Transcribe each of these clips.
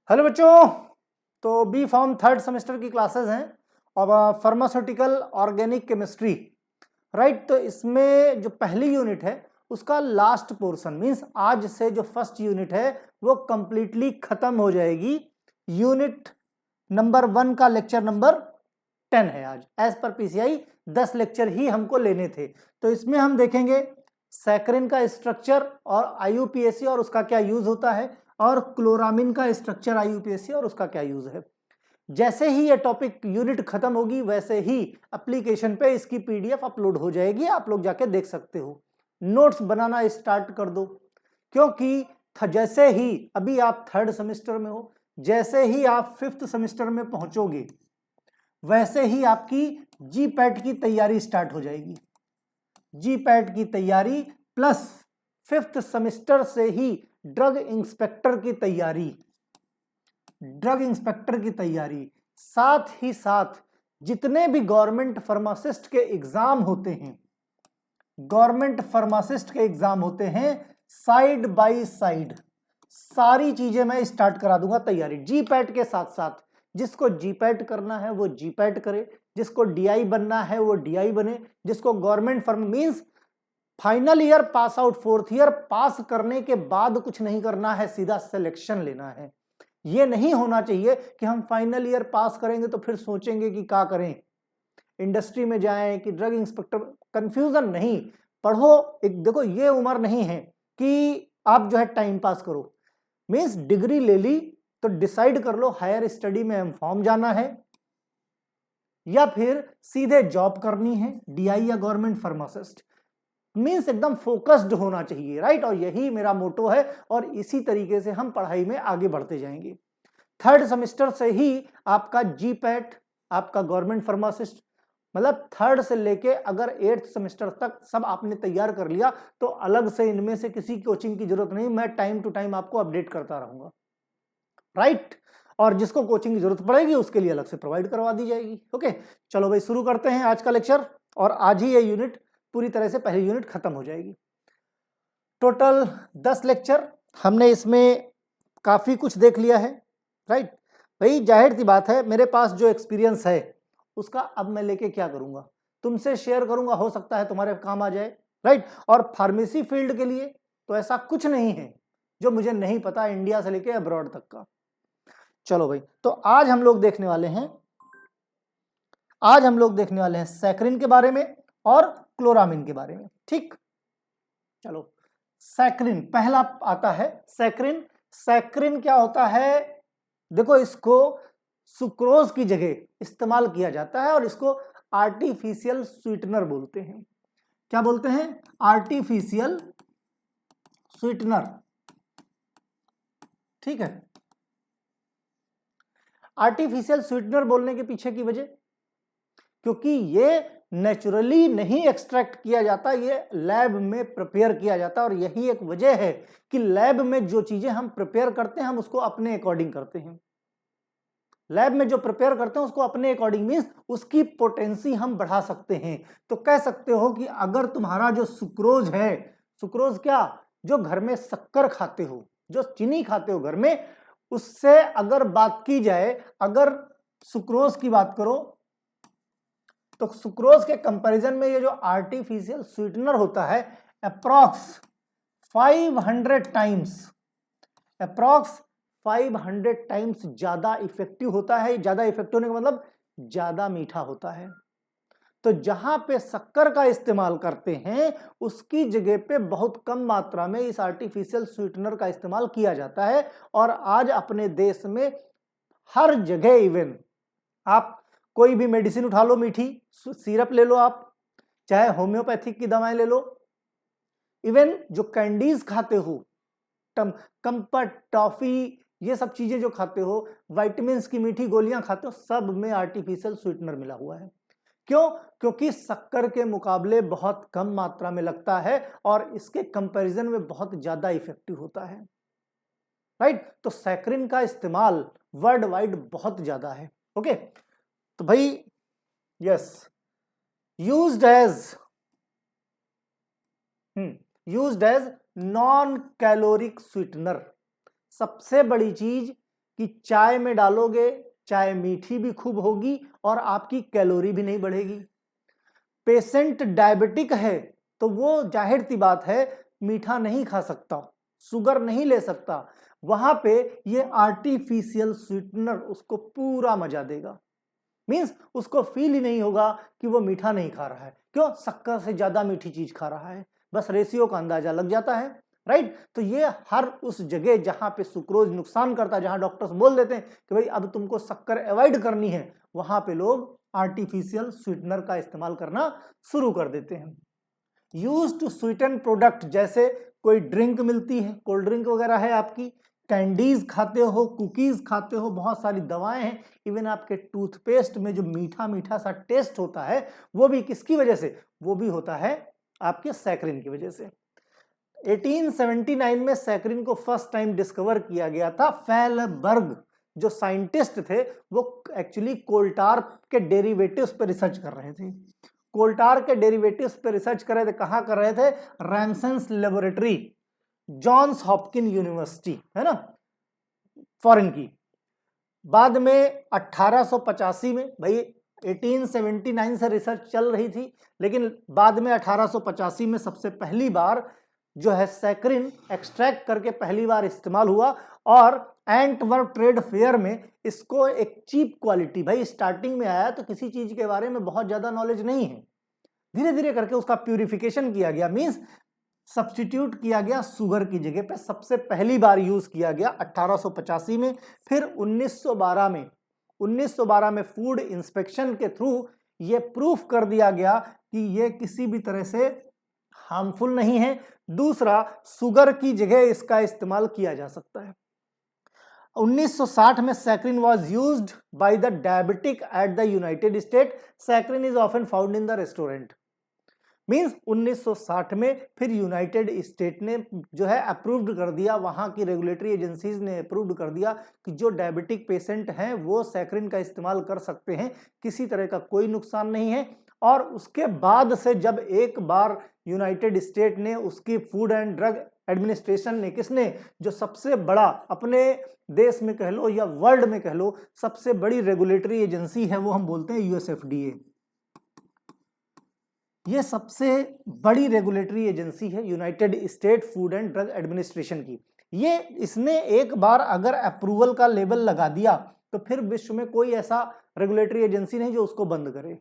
Hello बच्चों, तो B form third semester की क्लासेस हैं और फार्मास्यूटिकल ऑर्गेनिक केमिस्ट्री, राइट। तो इसमें जो पहली यूनिट है उसका लास्ट पोर्शन मींस आज से जो फर्स्ट यूनिट है वो कंप्लीटली खत्म हो जाएगी। यूनिट नंबर 1 का लेक्चर नंबर 10 है आज। एज पर पीसीआई 10 लेक्चर ही हमको लेने थे। तो इसमें हम देखेंगे सैकरिन का स्ट्रक्चर और आईयूपीएसी और उसका क्या यूज होता है, और क्लोरामिन का स्ट्रक्चर आईयूपीएसी और उसका क्या यूज है। जैसे ही ये टॉपिक यूनिट खत्म होगी वैसे ही एप्लीकेशन पे इसकी पीडीएफ अपलोड हो जाएगी, आप लोग जाके देख सकते हो। नोट्स बनाना स्टार्ट कर दो, क्योंकि जैसे ही अभी आप थर्ड सेमेस्टर में हो, जैसे ही आप फिफ्थ सेमेस्टर में पहुंचोगे वैसे ही आपकी जी पैट की तैयारी स्टार्ट हो जाएगी। जी पैट की तैयारी प्लस फिफ्थ सेमेस्टर से ही ड्रग इंस्पेक्टर की तैयारी, ड्रग इंस्पेक्टर की तैयारी, साथ ही साथ जितने भी गवर्नमेंट फार्मासिस्ट के एग्जाम होते हैं, गवर्नमेंट फार्मासिस्ट के एग्जाम होते हैं, साइड बाय साइड सारी चीजें मैं स्टार्ट करा दूंगा तैयारी। जी पैट के साथ साथ जिसको जी पैट करना है वो जी पैट करे, जिसको डीआई बनना है वो डीआई बने, जिसको government pharm means final year pass out, fourth year pass करने के बाद कुछ नहीं करना है, सीधा सिलेक्शन लेना है। ये नहीं होना चाहिए कि हम फाइनल ईयर पास करेंगे तो फिर सोचेंगे कि क्या करें, इंडस्ट्री में जाएं कि ड्रग इंस्पेक्टर। कंफ्यूजन नहीं, पढ़ो। एक देखो, ये उम्र नहीं है कि आप जो है टाइम पास करो। मींस डिग्री ले ली तो डिसाइड कर लो हायर स्टडी में एमफॉर्म जाना है या फिर सीधे जॉब करनी है, डीआई या गवर्नमेंट फार्मासिस्ट। मींस एकदम फोकस्ड होना चाहिए, राइट। और यही मेरा मोटो है और इसी तरीके से हम पढ़ाई में आगे बढ़ते जाएंगे। थर्ड सेमेस्टर से ही आपका जी पैट, आपका गवर्नमेंट फार्मासिस्ट, मतलब थर्ड से लेके अगर 8th सेमेस्टर तक सब आपने तैयार कर लिया तो अलग से इनमें से किसी कोचिंग की जरूरत नहीं, मैं टाइम टू टाइम आपको अपडेट करता रहूंगा, राइट। और जिसको कोचिंग की जरूरत पड़ेगी उसके लिए अलग से प्रोवाइड करवा दी जाएगी। ओके, चलो भाई शुरू करते हैं आज का लेक्चर, और आज ही ये यूनिट पूरी तरह से पहली यूनिट खत्म हो जाएगी। टोटल 10 लेक्चर हमने इसमें काफी कुछ देख लिया है, राइट। भाई जाहिर सी बात है, मेरे पास जो एक्सपीरियंस है उसका अब मैं लेके क्या करूंगा, तुमसे शेयर करूंगा, हो सकता है तुम्हारे काम आ जाए, राइट। और फार्मेसी फील्ड के लिए तो ऐसा कुछ नहीं है जो मुझे नहीं पता, इंडिया से लेके अब्रॉड तक का। चलो भाई, तो आज हम लोग देखने वाले हैं सैकरिन के बारे में और क्लोरामिन के बारे में, ठीक। चलो, सैकरिन पहला आता है। सैकरिन, सैकरिन क्या होता है? देखो, इसको सुक्रोज की जगह इस्तेमाल किया जाता है और इसको आर्टिफिशियल स्वीटनर बोलते हैं। क्या बोलते हैं? आर्टिफिशियल स्वीटनर, ठीक है। आर्टिफिशियल स्वीटनर बोलने के पीछे की वजह, क्योंकि ये नेचुरली नहीं एक्सट्रैक्ट किया जाता, ये लैब में प्रिपेयर किया जाता है। और यही एक वजह है कि लैब में जो चीजें हम प्रिपेयर करते हैं हम उसको अपने अकॉर्डिंग करते हैं। लैब में जो प्रिपेयर करते हैं उसको अपने अकॉर्डिंग मींस उसकी पोटेंसी हम बढ़ा सकते हैं। तो कह सकते हो कि अगर तुम्हारा जो सुक्रोज है, सुक्रोज क्या, जो घर में शक्कर खाते हो, जो चीनी खाते हो घर में, उससे अगर बात की जाए, अगर सुक्रोज की बात करो तो सुक्रोज के कंपैरिजन में ये जो आर्टिफिशियल स्वीटनर होता है अप्रॉक्स 500 टाइम्स ज्यादा इफेक्टिव होता है। ज्यादा इफेक्टिव होने का मतलब ज्यादा मीठा होता है। तो जहां पे शक्कर का इस्तेमाल करते हैं उसकी जगह पे बहुत कम मात्रा में इस आर्टिफिशियल स्वीटनर का इस्तेमाल किया जाता है। और आज अपने देश में हर जगह, इवन आप कोई भी मेडिसिन उठा लो, मीठी सिरप ले लो, आप चाहे होम्योपैथिक की दवाएं ले लो, इवन जो कैंडीज खाते हो, कंपट, टॉफी, ये सब चीजें जो खाते हो, विटामिन्स की मीठी गोलियां खाते हो, सब में आर्टिफिशियल स्वीटनर मिला हुआ है। क्यों? क्योंकि शक्कर के मुकाबले बहुत कम मात्रा में लगता है और इसके कंपैरिजन में बहुत ज्यादा इफेक्टिव होता है, राइट। तो सैकरिन का इस्तेमाल वर्ल्ड वाइड बहुत ज्यादा है। ओके, तो भाई yes, used as non caloric sweetener. सबसे बड़ी चीज कि चाय में डालोगे, चाय मीठी भी खूब होगी और आपकी कैलोरी भी नहीं बढ़ेगी। पेशेंट डायबिटिक है तो वो जाहिर सी बात है मीठा नहीं खा सकता, शुगर नहीं ले सकता, वहां पे ये आर्टिफिशियल स्वीटनर उसको पूरा मजा देगा। मींस उसको फील ही नहीं होगा कि वो मीठा नहीं खा रहा है। क्यों? शक्कर से ज्यादा मीठी चीज खा रहा है, बस रेशियो का अंदाजा लग जाता है, राइट। तो ये हर उस जगह जहां पे सुक्रोज नुकसान करता है, जहां डॉक्टर्स बोल देते हैं कि भाई अब तुमको शक्कर अवॉइड करनी है, वहां पे लोग आर्टिफिशियल स्वीटनर का इस्तेमाल करना शुरू कर देते हैं। यूज टू स्वीटन प्रोडक्ट, जैसे कोई ड्रिंक मिलती है, कोल्ड ड्रिंक वगैरह है आपकी, कैंडीज खाते हो, कुकीज खाते हो, बहुत सारी दवाएं हैं, इवन आपके टूथपेस्ट में जो मीठा मीठा सा टेस्ट होता है वो भी किसकी वजह से? वो भी होता है आपके सैकरिन की वजह से। 1879 में सैकरिन को फर्स्ट टाइम डिस्कवर किया गया था। फैलबर्ग जो साइंटिस्ट थे वो एक्चुअली कोल्टार के डेरिवेटिव्स पर रिसर्च कर रहे थे। कोल्टार के डेरिवेटिव्स पर रिसर्च कर रहे थे, कहां कर रहे थे? रैमसेंस लेबोरेटरी, जॉन्स हॉपकिन यूनिवर्सिटी, है ना, फॉरेन की। बाद में 1885 में, भाई 1879 से रिसर्च चल रही थी, लेकिन बाद में 1885 में सबसे पहली बार जो है सैकरिन एक्सट्रैक्ट करके पहली बार इस्तेमाल हुआ और एंटवर्प ट्रेड फेयर में इसको एक चीप क्वालिटी, भाई स्टार्टिंग में आया तो किसी चीज के बारे में बहुत ज्यादा नॉलेज नहीं है, धीरे धीरे करके उसका प्यूरिफिकेशन किया गया, मींस सब्स्टिट्यूट किया गया शुगर की जगह पे, सबसे पहली बार यूज किया गया 1885 में। फिर 1912 में फूड इंस्पेक्शन के थ्रू ये प्रूफ कर दिया गया कि ये किसी भी तरह से हार्मफुल नहीं है। दूसरा, शुगर की जगह इसका इस्तेमाल किया जा सकता है। 1960 में saccharin was used by the diabetic at the United state. Saccharin is often found in the restaurant. Means 1960 में फिर यूनाइटेड स्टेट ने जो है अप्रूव्ड कर दिया, वहां की रेगुलेटरी एजेंसीज ने अप्रूव्ड कर दिया कि जो डायबिटिक पेशेंट हैं वो सैकरिन का इस्तेमाल कर सकते हैं, किसी तरह का कोई नुकसान नहीं है। और उसके बाद से जब एक बार यूनाइटेड स्टेट ने उसकी फूड एंड ड्रग एडमिनिस्ट्रेशन ने, किसने, जो सबसे बड़ा अपने देश में कह लो या वर्ल्ड में कह लो सबसे बड़ी रेगुलेटरी एजेंसी है, वो हम बोलते हैं यूएसएफडीए। ये सबसे बड़ी रेगुलेटरी एजेंसी है United state food and drug administration की। ये इसने एक बार अगर अप्रूवल का लेबल लगा दिया तो फिर विश्व में कोई ऐसा रेगुलेटरी एजेंसी नहीं जो उसको बंद करे।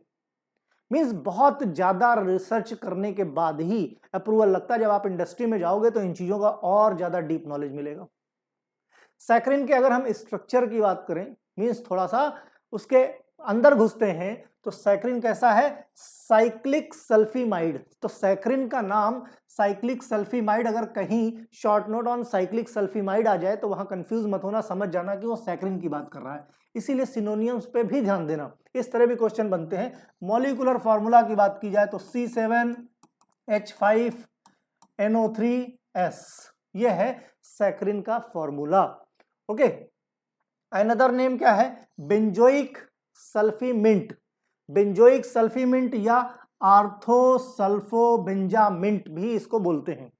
मींस बहुत ज्यादा रिसर्च करने के बाद ही अप्रूवल लगता है। जब आप इंडस्ट्री में जाओगे तो इन चीजों का और ज्यादा डीप नॉलेज मिलेगा। सैकरिन के अगर हम स्ट्रक्चर की बात करें, मींस थोड़ा सा उसके अंदर घुसते हैं, तो सैकरिन कैसा है? साइक्लिक सल्फीमाइड। तो सैकरिन का नाम साइक्लिक सल्फीमाइड, अगर कहीं शॉर्ट नोट ऑन साइक्लिक सल्फीमाइड आ जाए तो वहां कंफ्यूज मत होना, समझ जाना कि वो सैकरिन की बात कर रहा है। इसीलिए सिनोनियम्स पे भी ध्यान देना, इस तरह भी क्वेश्चन बनते हैं। मॉलिक्यूलर फॉर्मूला की बात की जाए तो C7H5NO3S, ये है सैकरिन का फॉर्मूला। ओके, अनदर नेम क्या है? बेंजोइक सल्फीमिंट। बेंजोइक सल्फीमिंट या आर्थोसल्फोबेंजामिंट भी इसको बोलते हैं।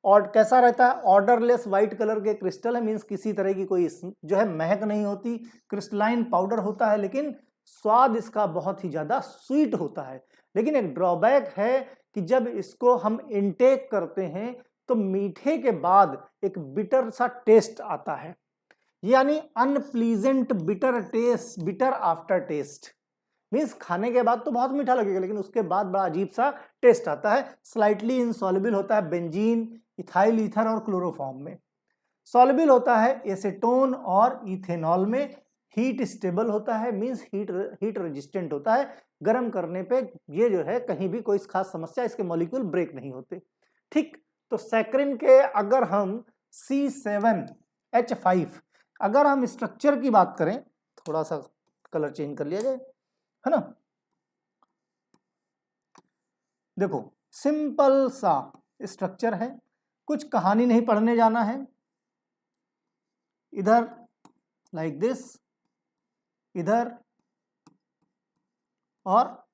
और कैसा रहता है? ऑर्डरलेस व्हाइट कलर के क्रिस्टल है, मींस किसी तरह की कोई जो है महक नहीं होती, क्रिस्टलाइन पाउडर होता है, लेकिन स्वाद इसका बहुत ही ज्यादा स्वीट होता है। लेकिन एक ड्रॉबैक है कि जब इसको हम इनटेक करते हैं तो मीठे के बाद एक बिटर सा टेस्ट आता है, यानी unpleasant bitter taste, bitter after taste. Means खाने के बाद तो बहुत मीठा लगेगा लेकिन उसके बाद बड़ा अजीब सा टेस्ट आता है। स्लाइटली इनसॉल्युबल होता है बेंजीन, इथाइल ईथर और क्लोरोफॉर्म में। सॉल्युबल होता है एसीटोन और इथेनॉल में। हीट स्टेबल होता है, मींस हीट रेजिस्टेंट होता है। गर्म करने पे ये जो है कहीं भी कोई खास समस्या, इसके मॉलिक्यूल ब्रेक नहीं होते। ठीक, तो सैकरिन के अगर हम C7H5, अगर हम स्ट्रक्चर की बात करें, थोड़ा सा कलर चेंज कर लिया जाए, है ना। देखो सिंपल सा स्ट्रक्चर है, कुछ कहानी नहीं पढ़ने जाना है। इधर लाइक दिस, इधर और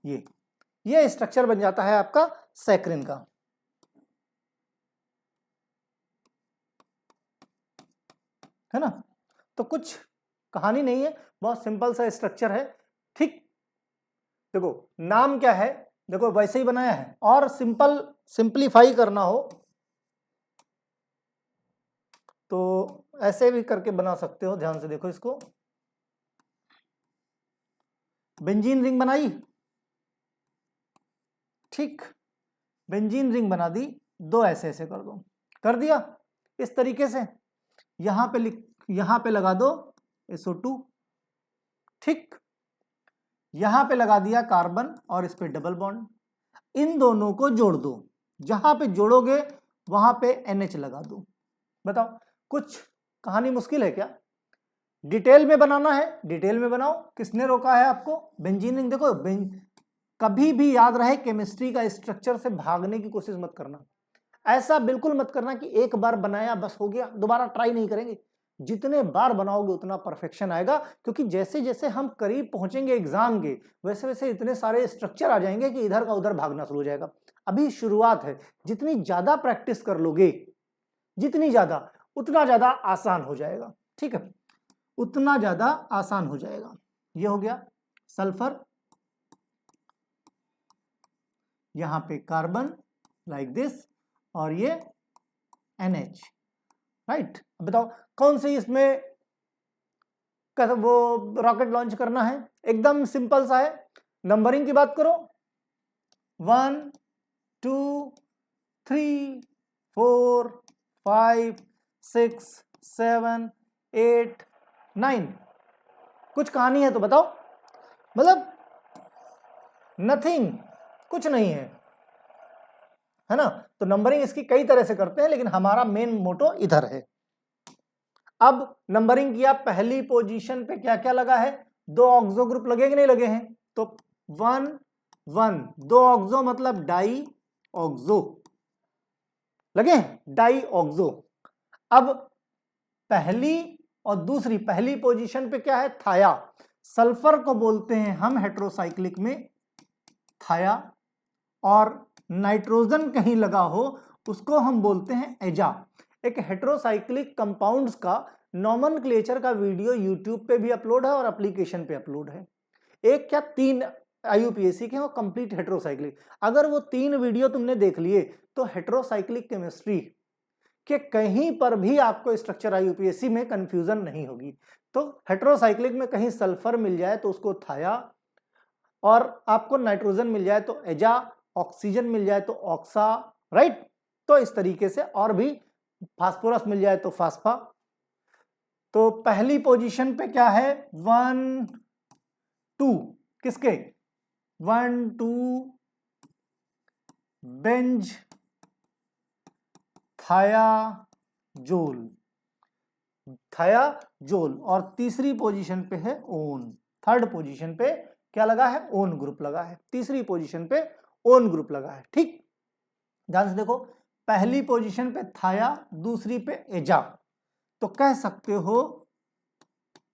ये स्ट्रक्चर बन जाता है आपका सैकरिन का। है ना। तो कुछ कहानी नहीं है, बहुत सिंपल सा स्ट्रक्चर है। ठीक, देखो नाम क्या है, देखो वैसे ही बनाया है, और सिंपलीफाई करना हो तो ऐसे भी करके बना सकते हो। ध्यान से देखो इसको, बेंजीन रिंग बनाई, ठीक, बेंजीन रिंग बना दी, दो ऐसे ऐसे कर दो, कर दिया इस तरीके से। यहां पे यहां पे लगा दो SO2, ठीक, यहां पे लगा दिया कार्बन और इस पे डबल बॉन्ड, इन दोनों को जोड़ दो, जहां पे जोड़ोगे वहां पे NH लगा दो। बताओ कुछ कहानी मुश्किल है क्या? डिटेल में बनाना है डिटेल में बनाओ, किसने रोका है आपको? बेंजीन रिंग देखो, कभी भी याद रहे केमिस्ट्री का स्ट्रक्चर से भागने की कोशिश मत करना। ऐसा बिल्कुल मत करना कि एक बार बनाया बस हो गया, दोबारा ट्राई नहीं करेंगे। जितने बार बनाओगे उतना परफेक्शन आएगा, क्योंकि जैसे जैसे हम करीब पहुंचेंगे एग्जाम के, वैसे वैसे इतने सारे स्ट्रक्चर आ जाएंगे कि इधर का उधर भागना शुरू हो जाएगा। अभी शुरुआत है, जितनी ज्यादा प्रैक्टिस कर लोगे, जितनी ज्यादा, उतना ज्यादा आसान हो जाएगा। ठीक है, उतना ज्यादा आसान हो जाएगा। ये हो गया सल्फर, यहां पे कार्बन लाइक दिस, और ये NH, राइट। बताओ कौन सी इसमें वो रॉकेट लॉन्च करना है? एकदम सिंपल सा है। नंबरिंग की बात करो, 1 2 3 4 5 6 7 8 9। कुछ कहानी है तो बताओ, मतलब नथिंग, कुछ नहीं है ना। तो नंबरिंग इसकी कई तरह से करते हैं, लेकिन हमारा मेन मोटो इधर है। अब नंबरिंग किया, पहली पोजीशन पे क्या क्या लगा है? दो ऑक्सो ग्रुप लगे कि नहीं लगे हैं? तो 1 1, दो ऑक्सो मतलब डाई ऑक्सो लगे हैं, डाई ऑक्सो। अब पहली और दूसरी, पहली पोजीशन पे क्या है? थाया। सल्फर को बोलते हैं हम हेट्रोसाइक्लिक में थाया, और नाइट्रोजन कहीं लगा हो उसको हम बोलते हैं एजा। एक हेट्रोसाइक्लिक कंपाउंड्स का नॉमेनक्लेचर का वीडियो यूट्यूब पे भी अपलोड है और एप्लीकेशन पे अपलोड है। एक क्या 3 IUPAC के वो कंप्लीट हेट्रोसाइक्लिक। अगर वो 3 वीडियो तुमने देख लिए तो हेट्रोसाइक्लिक केमिस्ट्री के कहीं पर भी आपको स्ट्रक्चर IUPAC में कंफ्यूजन नहीं होगी। तो हेट्रोसाइक्लिक में कहीं सल्फर मिल जाए तो उसको थाया, और आपको नाइट्रोजन मिल जाए तो एजा, ऑक्सीजन मिल जाए तो ऑक्सा, राइट। तो इस तरीके से, और भी फास्फोरस मिल जाए तो फास्फा। तो पहली पोजीशन पे क्या है? 1 2, किसके? 1 2 बेंज थायाजोल, थायाजोल। और तीसरी पोजीशन पे है ओन। थर्ड पोजीशन पे क्या लगा है? ओन ग्रुप लगा है। तीसरी पोजीशन पे ओन ग्रुप लगा है। ठीक, ध्यान से देखो, पहली पोजीशन पे थाया, दूसरी पे एजा। तो कह सकते हो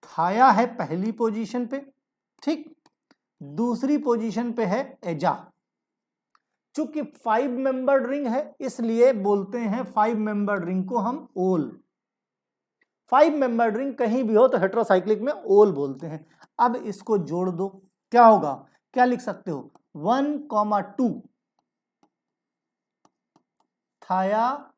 थाया है पहली पोजीशन पे, ठीक, दूसरी पोजीशन पे है एजा। चूंकि 5 मेंबर्ड रिंग है इसलिए बोलते हैं 5 मेंबर्ड रिंग को हम ओल। 5 मेंबर्ड रिंग कहीं भी हो तो हेट्रोसाइक्लिक में ओल बोलते हैं। अब इसको जोड़ दो, क्या होगा? क्या लिख सकते हो? 1, 2 थायाजोल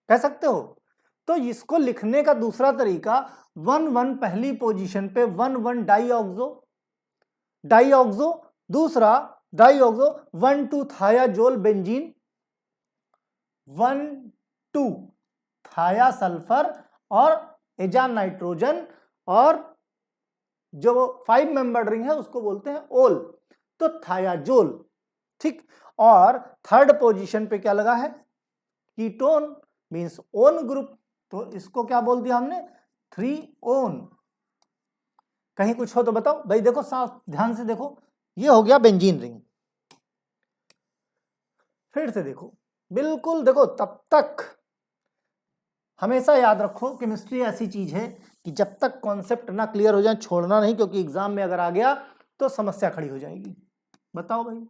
कह सकते हो। तो इसको लिखने का दूसरा तरीका, 1 1 पहली पोजीशन पे 1 1 डाईऑक्सो, डाईऑक्सो, दूसरा डाईऑक्सो 1 2 थायाजोल बेंजीन, 1 2 थाया सल्फर और एजा नाइट्रोजन, और जो 5 मेंबर्ड रिंग है उसको बोलते हैं ओल। तो थायाजोल, ठीक। और थर्ड पोजीशन पे क्या लगा है? Ketone, means own group. तो इसको क्या बोल दिया हमने? 3 ओन। कहीं कुछ हो तो बताओ भाई। देखो साफ ध्यान से देखो, ये हो गया बेंजीन रिंग। फिर से देखो, बिल्कुल देखो, तब तक हमेशा याद रखो केमिस्ट्री ऐसी चीज है कि जब तक कॉन्सेप्ट ना क्लियर हो जाए छोड़ना नहीं, क्योंकि एग्जाम में अगर आ गया तो समस्या खड़ी हो जाएगी। बताओ भाई,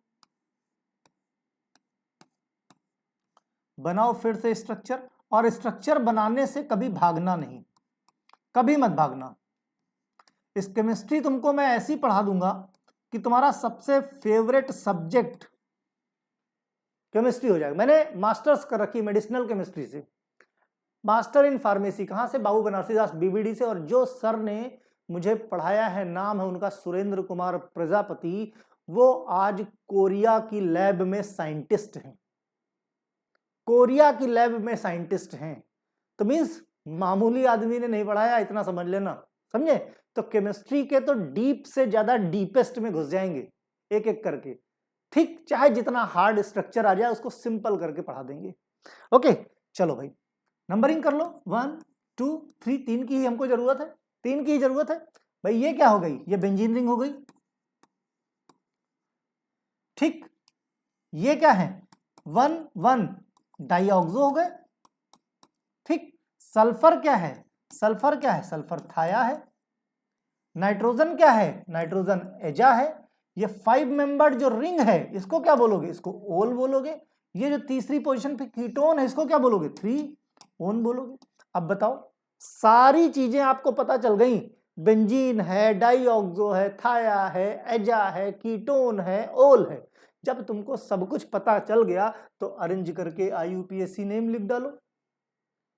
बनाओ फिर से स्ट्रक्चर, और स्ट्रक्चर बनाने से कभी भागना नहीं, कभी मत भागना। इस केमिस्ट्री तुमको मैं ऐसी पढ़ा दूंगा कि तुम्हारा सबसे फेवरेट सब्जेक्ट केमिस्ट्री हो जाएगा। मैंने मास्टर्स कर रखी मेडिसिनल केमिस्ट्री से, मास्टर इन फार्मेसी कहाँ से, बाबू बनारसी दास बीबीडी से। और जो सर ने मुझे पढ़ाया है, नाम है उनका सुरेंद्र कुमार प्रजापति, वो आज कोरिया की लैब में साइंटिस्ट हैं, कोरिया की लैब में साइंटिस्ट हैं। तो मीन्स मामूली आदमी ने नहीं पढ़ाया, इतना समझ लेना, समझे। तो केमिस्ट्री के तो डीप से ज्यादा डीपेस्ट में घुस जाएंगे एक एक करके, ठीक। चाहे जितना हार्ड स्ट्रक्चर आ जाए उसको सिंपल करके पढ़ा देंगे। ओके चलो भाई, नंबरिंग कर लो, 1 2 3, 3 की ही हमको जरूरत है, 3 की ही जरूरत है भाई। ये क्या हो गई, ये बेंजीन रिंग हो गई, ठीक। ये क्या है, 1 1 डाइऑक्सो हो गए, ठीक। सल्फर क्या है, सल्फर क्या है, सल्फर थाया है। नाइट्रोजन क्या है, नाइट्रोजन एजा है। ये 5 मेंबर्ड जो रिंग है इसको क्या बोलोगे, इसको ओल बोलोगे। ये जो तीसरी पोजीशन पे कीटोन है इसको क्या बोलोगे, 3 ओन बोलोगे। अब बताओ, सारी चीजें आपको पता चल गई, बेंजीन है, डाइऑक्सो है, थाया है, एजा है, कीटोन है, ओल है। जब तुमको सब कुछ पता चल गया तो अरेंज करके IUPAC नेम लिख डालो,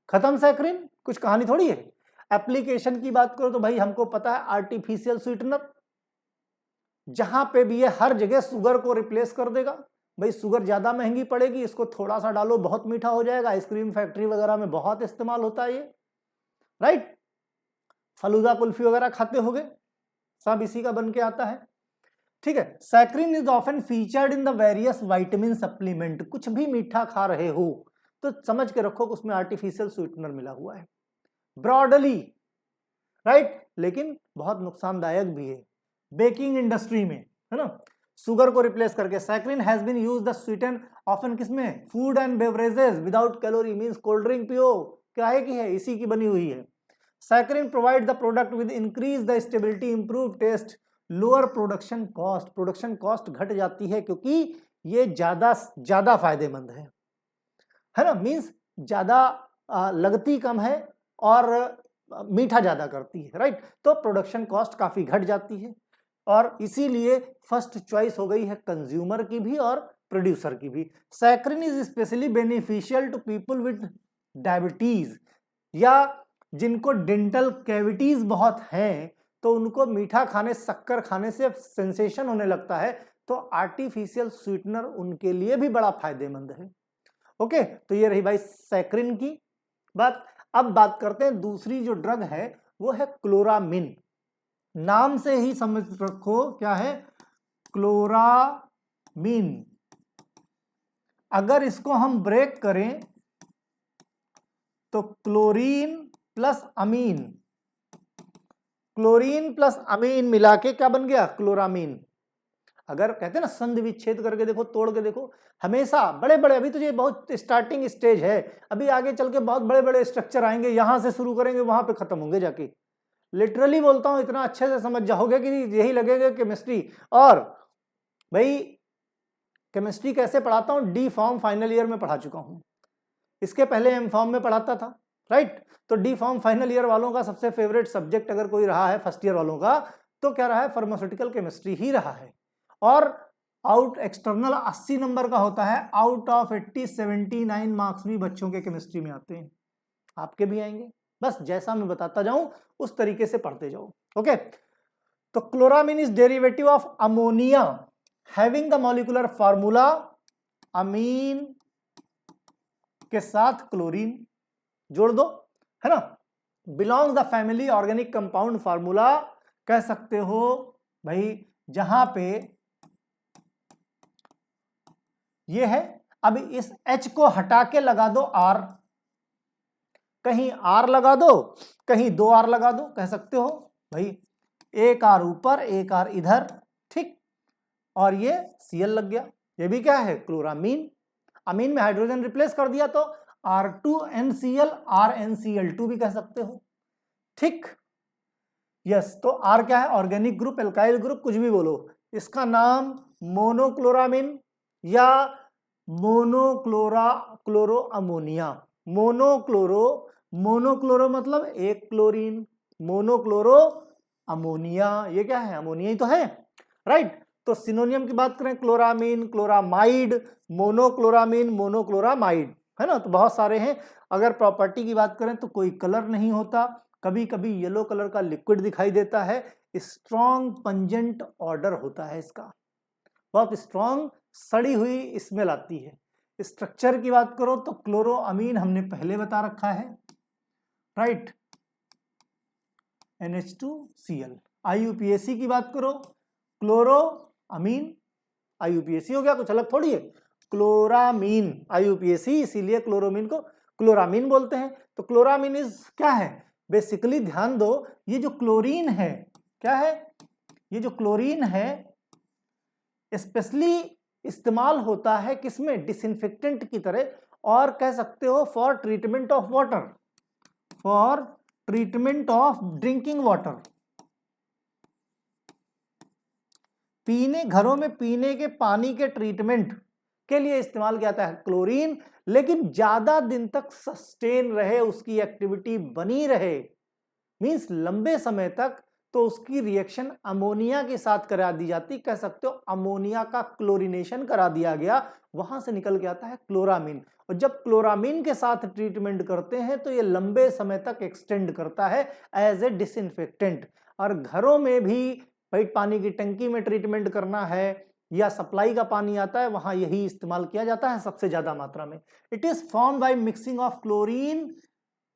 खत्म सैकरिन, कुछ कहानी थोड़ी है। एप्लीकेशन की बात करो तो भाई हमको पता है आर्टिफिशियल स्वीटनर, जहां पे भी है हर जगह शुगर को रिप्लेस कर देगा। भाई शुगर ज्यादा महंगी पड़ेगी, इसको थोड़ा सा डालो बहुत मीठा हो जाएगा। आइसक्रीम फैक्ट्री वगैरह में बहुत इस्तेमाल होता है ये, राइट। फलूदा कुल्फी वगैरह खाते होगे, सब इसी का बन के आता है, ठीक है। Saccharin is often featured in the various vitamin supplement. कुछ भी मीठा खा रहे हो तो समझ के रखो कि उसमें आर्टिफिशियल स्वीटनर मिला हुआ है, ब्रॉडली, राइट। लेकिन बहुत नुकसानदायक भी है बेकिंग इंडस्ट्री में, है ना, शुगर को रिप्लेस करके। Saccharin has been used the sweeten often किसमें, food and beverages without calorie, means cold drink पियो, क्या है कि है, इसी की बनी हुई है। Saccharin provide the product with increase the stability, improve taste, lower production cost. Production cost घट जाती है क्योंकि ये ज्यादा फायदेमंद है ना, मींस ज्यादा लगती कम है और मीठा ज्यादा करती है, राइट। तो प्रोडक्शन कॉस्ट काफी घट जाती है और इसीलिए फर्स्ट चॉइस हो गई है कंज्यूमर की भी और प्रोड्यूसर की भी। Saccharin is specially beneficial to people with diabetes, या जिनको डेंटल कैविटीज बहुत हैं तो उनको मीठा खाने, शक्कर खाने से सेंसेशन होने लगता है, तो आर्टिफिशियल स्वीटनर उनके लिए भी बड़ा फायदेमंद है। ओके, तो ये रही भाई सैकरिन की बात। अब बात करते हैं दूसरी जो ड्रग है वो है क्लोरामिन। नाम से ही समझ रखो क्या है, क्लोरामिन। अगर इसको हम ब्रेक करें तो क्लोरीन प्लस अमीन, क्लोरीन प्लस अमीन मिला के क्या बन गया, क्लोरामीन। अगर कहते हैं ना संधि विच्छेद करके देखो, तोड़ के देखो, हमेशा बड़े बड़े, अभी तो ये बहुत स्टार्टिंग स्टेज है, अभी आगे चल के बहुत बड़े बड़े स्ट्रक्चर आएंगे, यहां से शुरू करेंगे वहां पे खत्म होंगे जाके। लिटरली बोलता हूं, इतना अच्छे से समझ जाओगे कि यही लगेगा केमिस्ट्री। और भाई केमिस्ट्री कैसे पढ़ाता हूं, डी फॉर्म फाइनल ईयर में पढ़ा चुका हूं, इसके पहले एम फॉर्म में पढ़ाता था, राइट। तो डी फॉर्म फाइनल ईयर वालों का सबसे फेवरेट सब्जेक्ट अगर कोई रहा है फर्स्ट ईयर वालों का, तो क्या रहा है, फार्मास्यूटिकल केमिस्ट्री ही रहा है। और आउट एक्सटर्नल 80 नंबर का होता है, आउट ऑफ 80 79 मार्क्स भी बच्चों के केमिस्ट्री में आते हैं, आपके भी आएंगे। बस जैसा मैं बताता जाऊं उस तरीके से पढ़ते जाओ। ओके, तो chloramine is derivative of ammonia having the molecular formula amine के साथ क्लोरीन जोड़ दो, है ना। Belongs the family organic compound formula कह सकते हो भाई, जहां पे ये है। अब इस H को हटा के लगा दो R, कहीं R लगा दो, कहीं 2 R लगा दो, कह सकते हो भाई, एक R ऊपर एक R इधर, ठीक। और ये Cl लग गया, ये भी क्या है, क्लोरामीन। अमीन में हाइड्रोजन रिप्लेस कर दिया तो R2NCl RnCl2 भी कह सकते हो, ठीक। यस, तो R क्या है, ऑर्गेनिक ग्रुप, एल्काइल ग्रुप, कुछ भी बोलो। इसका नाम मोनोक्लोरामीन या क्लोरो अमोनिया, मोनोक्लोरो, मोनोक्लोरो मतलब एक क्लोरीन, मोनोक्लोरो अमोनिया, ये क्या है, अमोनिया ही तो है, राइट। तो सिनोनियम की बात करें, क्लोरामीन, क्लोरामाइड, मोनोक्लोरामीन, मोनोक्लोरामाइड, है ना। तो बहुत सारे हैं। अगर प्रॉपर्टी की बात करें तो कोई कलर नहीं होता, कभी कभी येलो कलर का लिक्विड दिखाई देता है, स्ट्रॉन्ग पंजेंट ऑर्डर होता है इसका, बहुत स्ट्रॉन्ग सड़ी हुई स्मेल आती है। स्ट्रक्चर की बात करो तो क्लोरोअमीन हमने पहले बता रखा है, राइट, NH2Cl। IUPAC की बात करो, क्लोरोअमीन, IUPAC हो गया, कुछ अलग थोड़ी है, क्लोरामीन, IUPAC, इसीलिए क्लोरोमीन को क्लोरामीन बोलते हैं। तो क्लोरामीन इज क्या है, बेसिकली ध्यान दो, ये जो क्लोरीन है, क्या है, ये जो क्लोरीन है स्पेशली इस्तेमाल होता है किसमें, डिसइंफेक्टेंट की तरह, और कह सकते हो for treatment of water, for treatment of drinking water, पीने, घरों में पीने के पानी के ट्रीटमेंट के लिए इस्तेमाल किया जाता है क्लोरीन, लेकिन ज्यादा दिन तक सस्टेन रहे, उसकी एक्टिविटी बनी रहे, मींस लंबे समय तक, तो उसकी रिएक्शन अमोनिया के साथ करा दी जाती, कह सकते हो अमोनिया का क्लोरीनेशन करा दिया गया, वहां से निकल के आता है क्लोरामीन। और जब क्लोरामीन के साथ ट्रीटमेंट करते हैं तो ये लंबे समय तक एक्सटेंड करता है एज ए डिसइंफेक्टेंट। और घरों में भी भाई पानी की टंकी में ट्रीटमेंट करना है या सप्लाई का पानी आता है, वहां यही इस्तेमाल किया जाता है सबसे ज्यादा मात्रा में। It is form by mixing of chlorine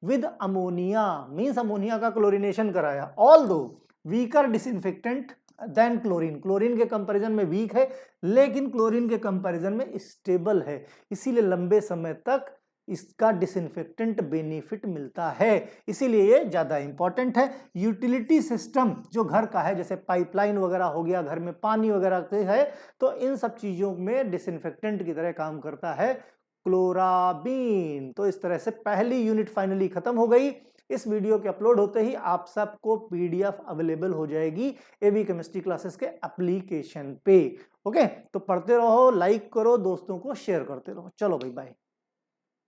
with ammonia, means ammonia का क्लोरीनेशन कराया, although weaker disinfectant than chlorine, chlorine के कंपैरिजन में वीक है लेकिन क्लोरीन के कंपैरिजन में स्टेबल है, इसीलिए लंबे समय तक इसका डिसइंफेक्टेंट बेनिफिट मिलता है, इसीलिए ये ज्यादा इंपॉर्टेंट है। यूटिलिटी सिस्टम जो घर का है, जैसे पाइपलाइन वगैरह हो गया, घर में पानी वगैरह है, तो इन सब चीजों में डिसइंफेक्टेंट की तरह काम करता है क्लोरामीन। तो इस तरह से पहली यूनिट फाइनली खत्म हो गई। इस वीडियो के अपलोड होते ही आप सबको PDF अवेलेबल हो जाएगी AB केमिस्ट्री क्लासेस के एप्लीकेशन पे। ओके, तो पढ़ते रहो, लाइक करो, दोस्तों को शेयर करते रहो। चलो भाई, बाय।